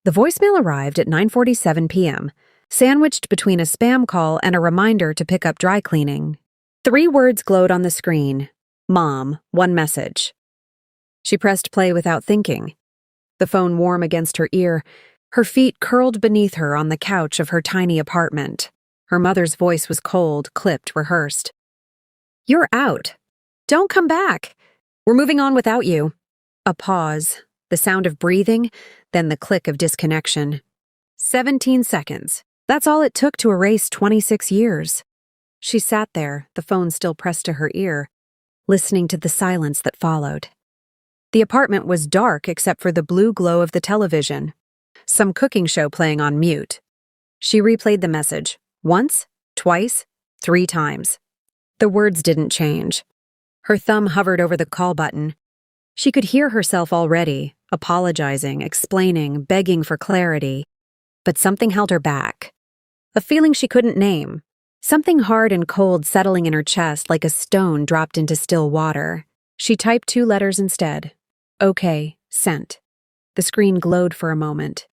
The voicemail arrived at 9:47 p.m., sandwiched between a spam call and a reminder to pick up dry cleaning. 3 words glowed on the screen. Mom, 1 message. She pressed play without thinking. The phone warm against her ear, her feet curled beneath her on the couch of her tiny apartment. Her mother's voice was cold, clipped, rehearsed. "You're out. Don't come back. We're moving on without you." A pause, the sound of breathing, then the click of disconnection. 17 seconds. That's all it took to erase 26 years. She sat there, the phone still pressed to her ear, listening to the silence that followed. The apartment was dark except for the blue glow of the television, some cooking show playing on mute. She replayed the message, once, twice, 3 times. The words didn't change. Her thumb hovered over the call button. She could hear herself already, apologizing, explaining, begging for clarity. But something held her back. A feeling she couldn't name. Something hard and cold settling in her chest like a stone dropped into still water. She typed 2 letters instead. Okay, sent. The screen glowed for a moment,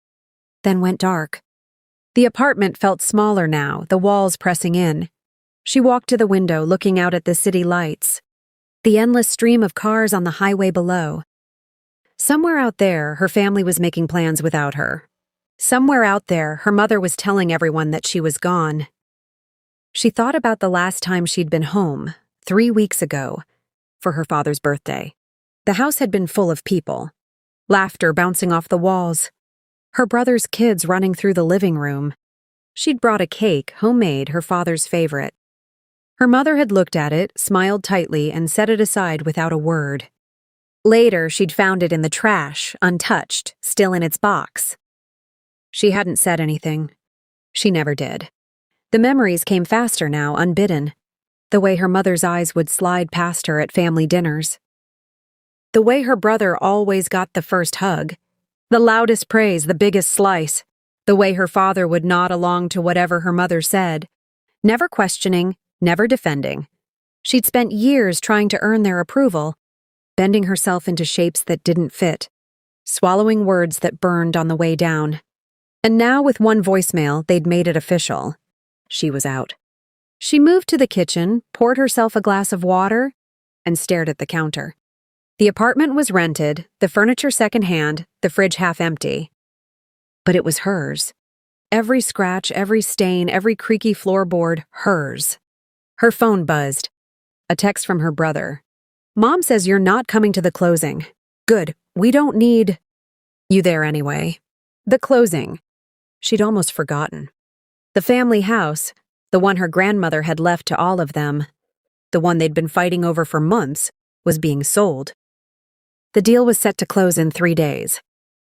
then went dark. The apartment felt smaller now, the walls pressing in. She walked to the window, looking out at the city lights, the endless stream of cars on the highway below. Somewhere out there, her family was making plans without her. Somewhere out there, her mother was telling everyone that she was gone. She thought about the last time she'd been home, 3 weeks ago, for her father's birthday. The house had been full of people, laughter bouncing off the walls, her brother's kids running through the living room. She'd brought a cake, homemade, her father's favorite. Her mother had looked at it, smiled tightly, and set it aside without a word. Later, she'd found it in the trash, untouched, still in its box. She hadn't said anything. She never did. The memories came faster now, unbidden. The way her mother's eyes would slide past her at family dinners. The way her brother always got the first hug. The loudest praise, the biggest slice. The way her father would nod along to whatever her mother said. Never questioning, never defending. She'd spent years trying to earn their approval, bending herself into shapes that didn't fit, swallowing words that burned on the way down. And now, with 1 voicemail, they'd made it official. She was out. She moved to the kitchen, poured herself a glass of water, and stared at the counter. The apartment was rented, the furniture secondhand, the fridge half empty. But it was hers. Every scratch, every stain, every creaky floorboard, hers. Her phone buzzed. A text from her brother. "Mom says you're not coming to the closing. Good, we don't need you there anyway." The closing. She'd almost forgotten. The family house, the one her grandmother had left to all of them, the one they'd been fighting over for months, was being sold. The deal was set to close in 3 days.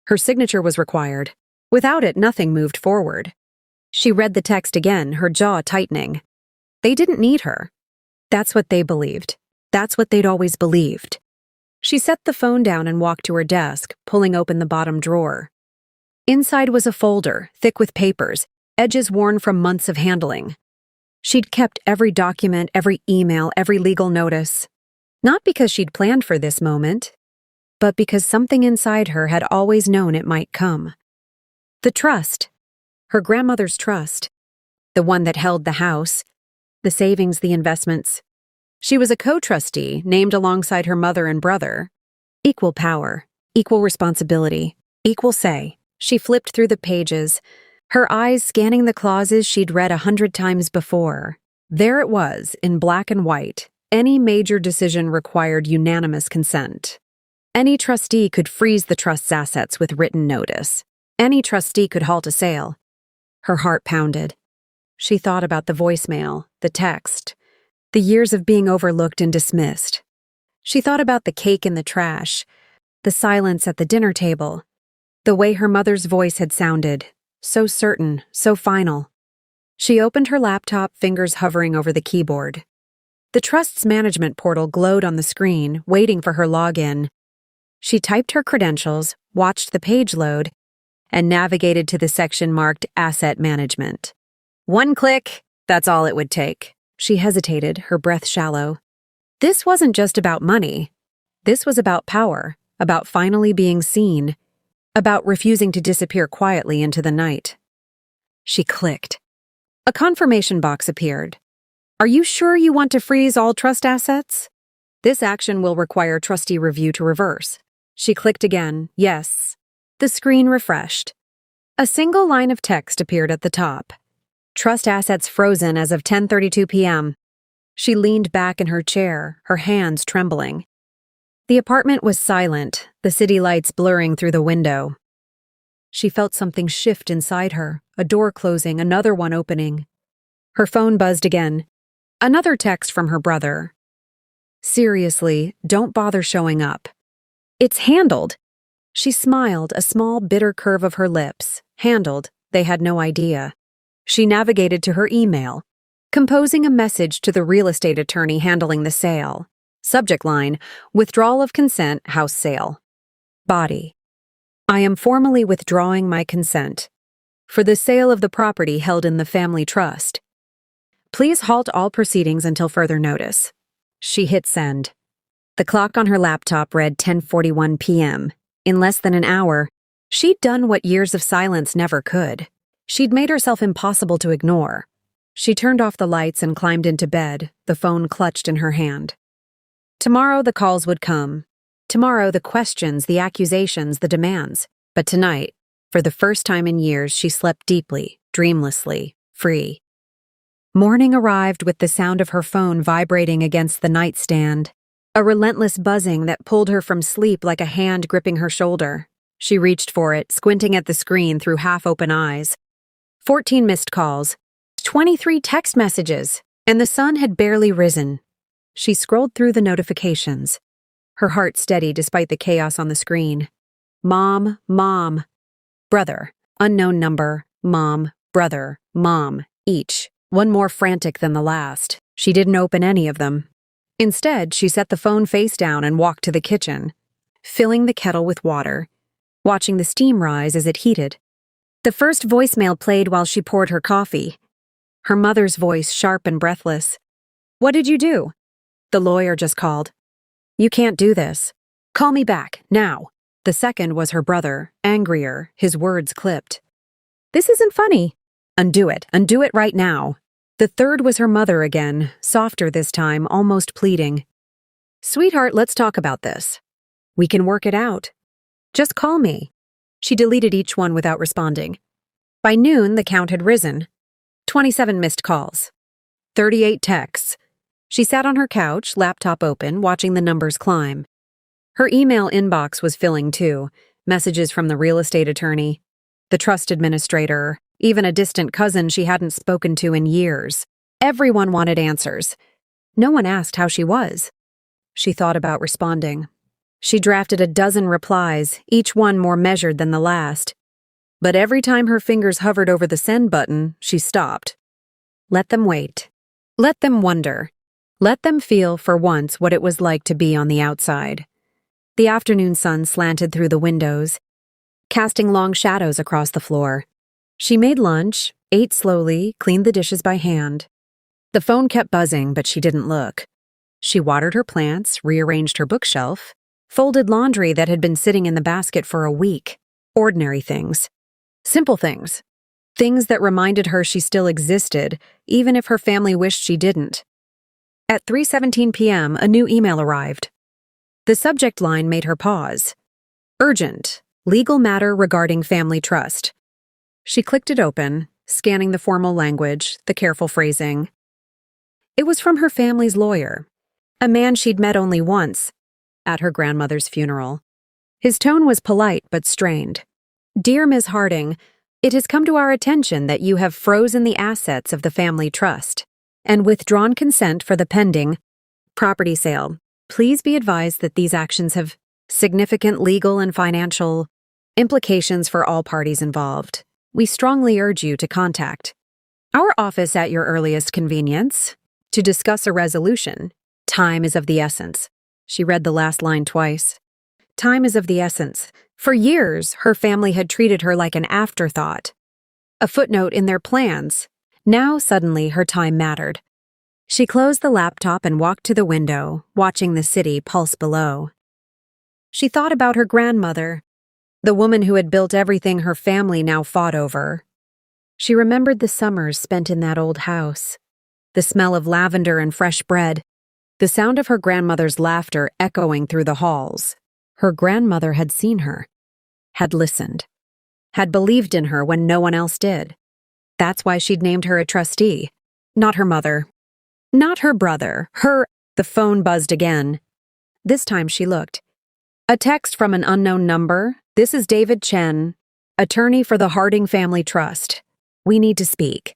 Her signature was required. Without it, nothing moved forward. She read the text again, her jaw tightening. They didn't need her. That's what they believed. That's what they'd always believed. She set the phone down and walked to her desk, pulling open the bottom drawer. Inside was a folder, thick with papers, edges worn from months of handling. She'd kept every document, every email, every legal notice. Not because she'd planned for this moment, but because something inside her had always known it might come. The trust. Her grandmother's trust. The one that held the house, the savings, the investments. She was a co-trustee, named alongside her mother and brother. Equal power, equal responsibility, equal say. She flipped through the pages, her eyes scanning the clauses she'd read 100 times before. There it was, in black and white. Any major decision required unanimous consent. Any trustee could freeze the trust's assets with written notice. Any trustee could halt a sale. Her heart pounded. She thought about the voicemail, the text, the years of being overlooked and dismissed. She thought about the cake in the trash, the silence at the dinner table, the way her mother's voice had sounded, so certain, so final. She opened her laptop, fingers hovering over the keyboard. The trust's management portal glowed on the screen, waiting for her login. She typed her credentials, watched the page load, and navigated to the section marked Asset Management. 1 click, that's all it would take. She hesitated, her breath shallow. This wasn't just about money. This was about power, about finally being seen. about refusing to disappear quietly into the night. She clicked. A confirmation box appeared. Are you sure you want to freeze all trust assets? This action will require trustee review to reverse. She clicked again. Yes. The screen refreshed. A single line of text appeared at the top. Trust assets frozen as of 10:32 p.m. She leaned back in her chair, her hands trembling. The apartment was silent, the city lights blurring through the window. She felt something shift inside her, a door closing, another one opening. Her phone buzzed again. Another text from her brother. Seriously, don't bother showing up. It's handled. She smiled, a small, bitter curve of her lips. Handled, they had no idea. She navigated to her email, composing a message to the real estate attorney handling the sale. Subject line, withdrawal of consent, house sale. Body. I am formally withdrawing my consent for the sale of the property held in the family trust. Please halt all proceedings until further notice. She hit send. The clock on her laptop read 10:41 p.m. In less than an hour, she'd done what years of silence never could. She'd made herself impossible to ignore. She turned off the lights and climbed into bed, the phone clutched in her hand. Tomorrow the calls would come. Tomorrow the questions, the accusations, the demands. But tonight, for the first time in years, she slept deeply, dreamlessly, free. Morning arrived with the sound of her phone vibrating against the nightstand, a relentless buzzing that pulled her from sleep like a hand gripping her shoulder. She reached for it, squinting at the screen through half-open eyes. 14 missed calls, 23 text messages, and the sun had barely risen. She scrolled through the notifications, her heart steady despite the chaos on the screen. Mom, mom. Brother, unknown number, mom, brother, mom, each, one more frantic than the last. She didn't open any of them. Instead, she set the phone face down and walked to the kitchen, filling the kettle with water, watching the steam rise as it heated. The first voicemail played while she poured her coffee. Her mother's voice sharp and breathless. What did you do? The lawyer just called. You can't do this. Call me back, now. The second was her brother, angrier, his words clipped. This isn't funny. Undo it right now. The third was her mother again, softer this time, almost pleading. Sweetheart, let's talk about this. We can work it out. Just call me. She deleted each one without responding. By noon, the count had risen. 27 missed calls. 38 texts. She sat on her couch, laptop open, watching the numbers climb. Her email inbox was filling too. Messages from the real estate attorney, the trust administrator, even a distant cousin she hadn't spoken to in years. Everyone wanted answers. No one asked how she was. She thought about responding. She drafted a dozen replies, each one more measured than the last. But every time her fingers hovered over the send button, she stopped. Let them wait. Let them wonder. Let them feel for once what it was like to be on the outside. The afternoon sun slanted through the windows, casting long shadows across the floor. She made lunch, ate slowly, cleaned the dishes by hand. The phone kept buzzing, but she didn't look. She watered her plants, rearranged her bookshelf, folded laundry that had been sitting in the basket for a week. Ordinary things. Simple things. Things that reminded her she still existed, even if her family wished she didn't. At 3:17 p.m., a new email arrived. The subject line made her pause. Urgent. Legal matter regarding family trust. She clicked it open, scanning the formal language, the careful phrasing. It was from her family's lawyer, a man she'd met only once, at her grandmother's funeral. His tone was polite but strained. Dear Ms. Harding, it has come to our attention that you have frozen the assets of the family trust and withdrawn consent for the pending property sale. Please be advised that these actions have significant legal and financial implications for all parties involved. We strongly urge you to contact our office at your earliest convenience to discuss a resolution. Time is of the essence. She read the last line twice. Time is of the essence. For years, her family had treated her like an afterthought, a footnote in their plans. Now, suddenly, her time mattered. She closed the laptop and walked to the window, watching the city pulse below. She thought about her grandmother, The woman who had built everything her family now fought over. She remembered the summers spent in that old house, the smell of lavender and fresh bread, the sound of her grandmother's laughter echoing through the halls. Her grandmother had seen her, had listened, had believed in her when no one else did. That's why she'd named her a trustee. Not her mother. Not her brother. The phone buzzed again. This time she looked. A text from an unknown number. This is David Chen, attorney for the Harding Family Trust. We need to speak.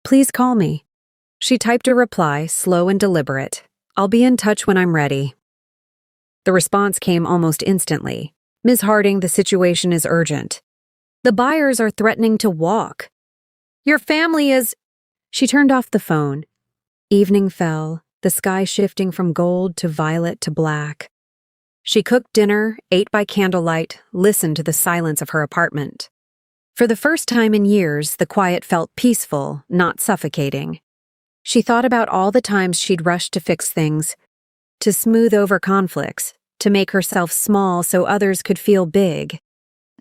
Please call me. She typed a reply, slow and deliberate. I'll be in touch when I'm ready. The response came almost instantly. Ms. Harding, the situation is urgent. The buyers are threatening to walk. Your family is... She turned off the phone. Evening fell, the sky shifting from gold to violet to black. She cooked dinner, ate by candlelight, listened to the silence of her apartment. For the first time in years, the quiet felt peaceful, not suffocating. She thought about all the times she'd rushed to fix things, to smooth over conflicts, to make herself small so others could feel big.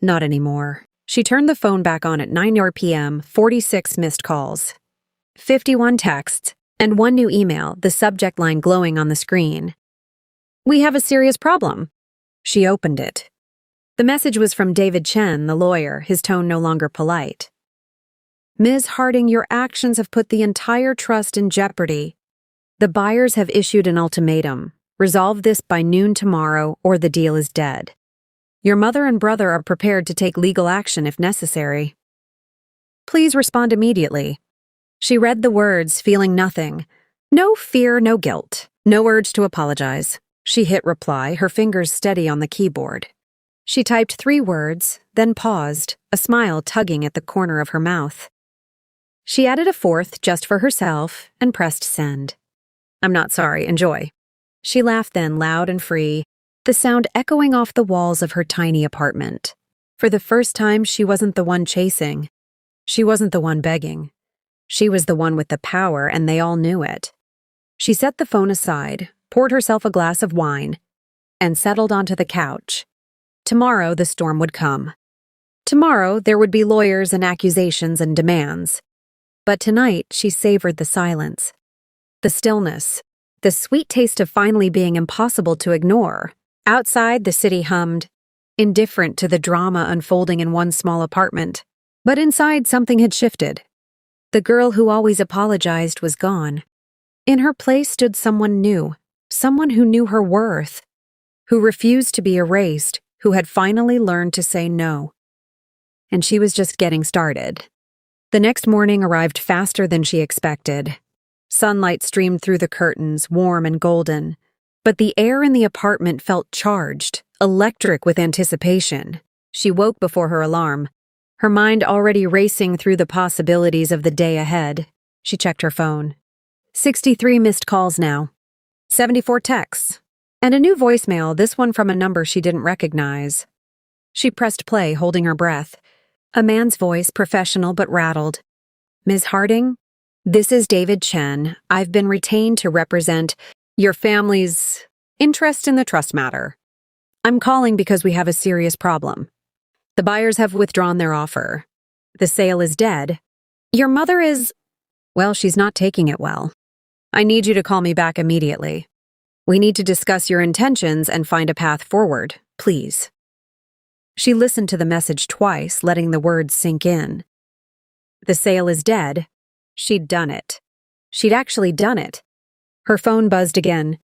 Not anymore. She turned the phone back on at 9 p.m., 46 missed calls, 51 texts, and 1 new email, the subject line glowing on the screen. We have a serious problem. She opened it. The message was from David Chen, the lawyer, his tone no longer polite. Ms. Harding, your actions have put the entire trust in jeopardy. The buyers have issued an ultimatum. Resolve this by noon tomorrow, or the deal is dead. Your mother and brother are prepared to take legal action if necessary. Please respond immediately. She read the words, feeling nothing. No fear, no guilt. No urge to apologize. She hit reply, her fingers steady on the keyboard. She typed 3 words, then paused, a smile tugging at the corner of her mouth. She added a 4th just for herself and pressed send. I'm not sorry, enjoy. She laughed then, loud and free, the sound echoing off the walls of her tiny apartment. For the first time, she wasn't the one chasing. She wasn't the one begging. She was the one with the power, and they all knew it. She set the phone aside, poured herself a glass of wine, and settled onto the couch. Tomorrow the storm would come. Tomorrow there would be lawyers and accusations and demands. But tonight she savored the silence, the stillness, the sweet taste of finally being impossible to ignore. Outside, the city hummed, indifferent to the drama unfolding in one small apartment. But inside, something had shifted. The girl who always apologized was gone. In her place stood someone new, someone who knew her worth, who refused to be erased, who had finally learned to say no. And she was just getting started. The next morning arrived faster than she expected. Sunlight streamed through the curtains, warm and golden. But the air in the apartment felt charged, electric with anticipation. She woke before her alarm, her mind already racing through the possibilities of the day ahead. She checked her phone. 63 missed calls now. 74 texts. And a new voicemail, this one from a number she didn't recognize. She pressed play, holding her breath. A man's voice, professional but rattled. Ms. Harding, this is David Chen. I've been retained to represent your family's interest in the trust matter. I'm calling because we have a serious problem. The buyers have withdrawn their offer. The sale is dead. Your mother is... Well, she's not taking it well. I need you to call me back immediately. We need to discuss your intentions and find a path forward, please. She listened to the message twice, letting the words sink in. The sale is dead. She'd done it. She'd actually done it. Her phone buzzed again.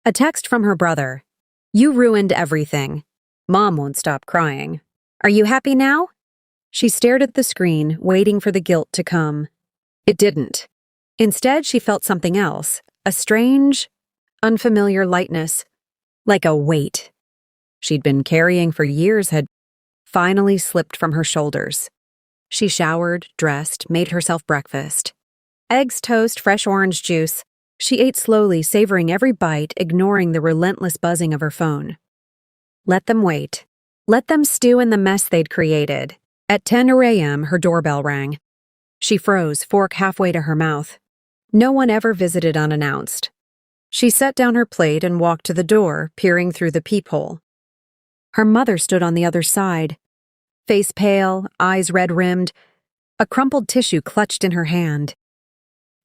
A text from her brother. You ruined everything. Mom won't stop crying. Are you happy now? She stared at the screen, waiting for the guilt to come. It didn't. Instead, she felt something else, a strange, unfamiliar lightness, like a weight she'd been carrying for years had finally slipped from her shoulders. She showered, dressed, made herself breakfast. Eggs, toast, fresh orange juice. She ate slowly, savoring every bite, ignoring the relentless buzzing of her phone. Let them wait. Let them stew in the mess they'd created. At 10 a.m., her doorbell rang. She froze, fork halfway to her mouth. No one ever visited unannounced. She set down her plate and walked to the door, peering through the peephole. Her mother stood on the other side, face pale, eyes red-rimmed, a crumpled tissue clutched in her hand.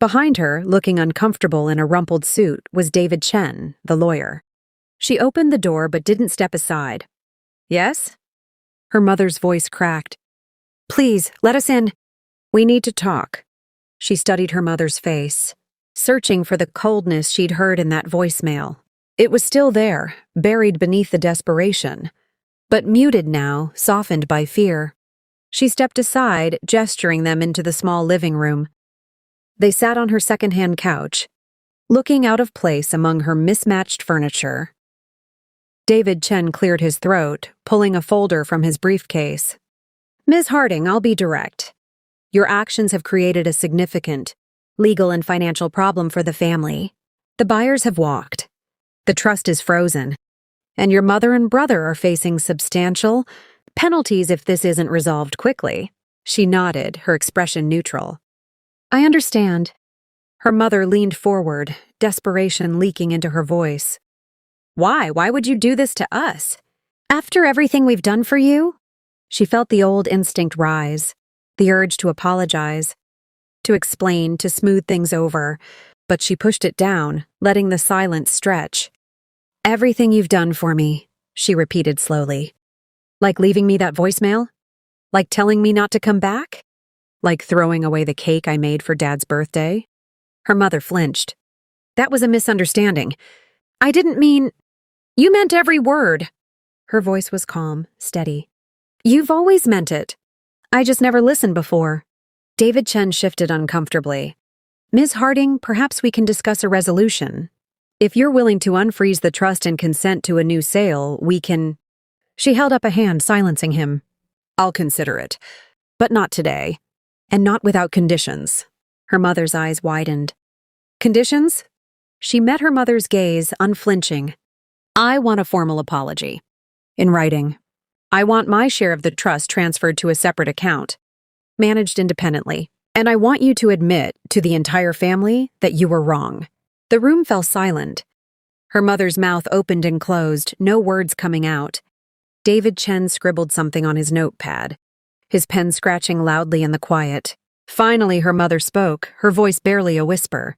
Behind her, looking uncomfortable in a rumpled suit, was David Chen, the lawyer. She opened the door but didn't step aside. "Yes?" Her mother's voice cracked. "Please, let us in. We need to talk." She studied her mother's face, searching for the coldness she'd heard in that voicemail. It was still there, buried beneath the desperation, but muted now, softened by fear. She stepped aside, gesturing them into the small living room. They sat on her second-hand couch, looking out of place among her mismatched furniture. David Chen cleared his throat, pulling a folder from his briefcase. "Ms. Harding, I'll be direct. Your actions have created a significant legal and financial problem for the family. The buyers have walked. The trust is frozen. And your mother and brother are facing substantial penalties if this isn't resolved quickly." She nodded, her expression neutral. "I understand." Her mother leaned forward, desperation leaking into her voice. "Why? Why would you do this to us? After everything we've done for you?" She felt the old instinct rise, the urge to apologize, to explain, to smooth things over, but she pushed it down, letting the silence stretch. "Everything you've done for me," she repeated slowly. "Like leaving me that voicemail? Like telling me not to come back? Like throwing away the cake I made for Dad's birthday?" Her mother flinched. "That was a misunderstanding. I didn't mean—" "You meant every word." Her voice was calm, steady. "You've always meant it. I just never listened before." David Chen shifted uncomfortably. "Ms. Harding, perhaps we can discuss a resolution. If you're willing to unfreeze the trust and consent to a new sale, we can—" She held up a hand, silencing him. "I'll consider it, but not today, and not without conditions." Her mother's eyes widened. "Conditions?" She met her mother's gaze, unflinching. "I want a formal apology. In writing. I want my share of the trust transferred to a separate account, managed independently. And I want you to admit to the entire family that you were wrong." The room fell silent. Her mother's mouth opened and closed, no words coming out. David Chen scribbled something on his notepad, his pen scratching loudly in the quiet. Finally, her mother spoke, her voice barely a whisper.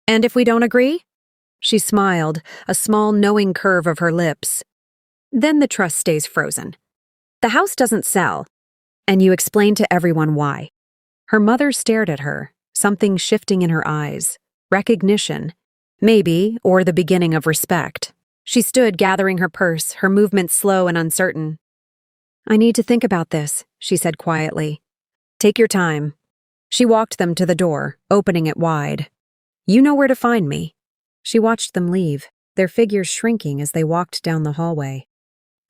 "And if we don't agree?" She smiled, a small knowing curve of her lips. "Then the trust stays frozen. The house doesn't sell, and you explain to everyone why." Her mother stared at her, something shifting in her eyes. Recognition, maybe, or the beginning of respect. She stood gathering her purse, her movements slow and uncertain. "I need to think about this," she said quietly. "Take your time." She walked them to the door, opening it wide. "You know where to find me." She watched them leave, their figures shrinking as they walked down the hallway.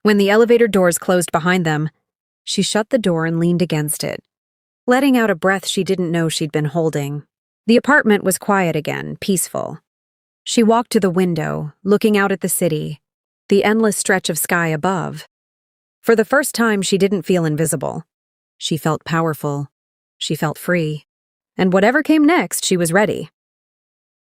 When the elevator doors closed behind them, she shut the door and leaned against it, letting out a breath she didn't know she'd been holding. The apartment was quiet again, peaceful. She walked to the window, looking out at the city, the endless stretch of sky above. For the first time, she didn't feel invisible. She felt powerful. She felt free. And whatever came next, she was ready.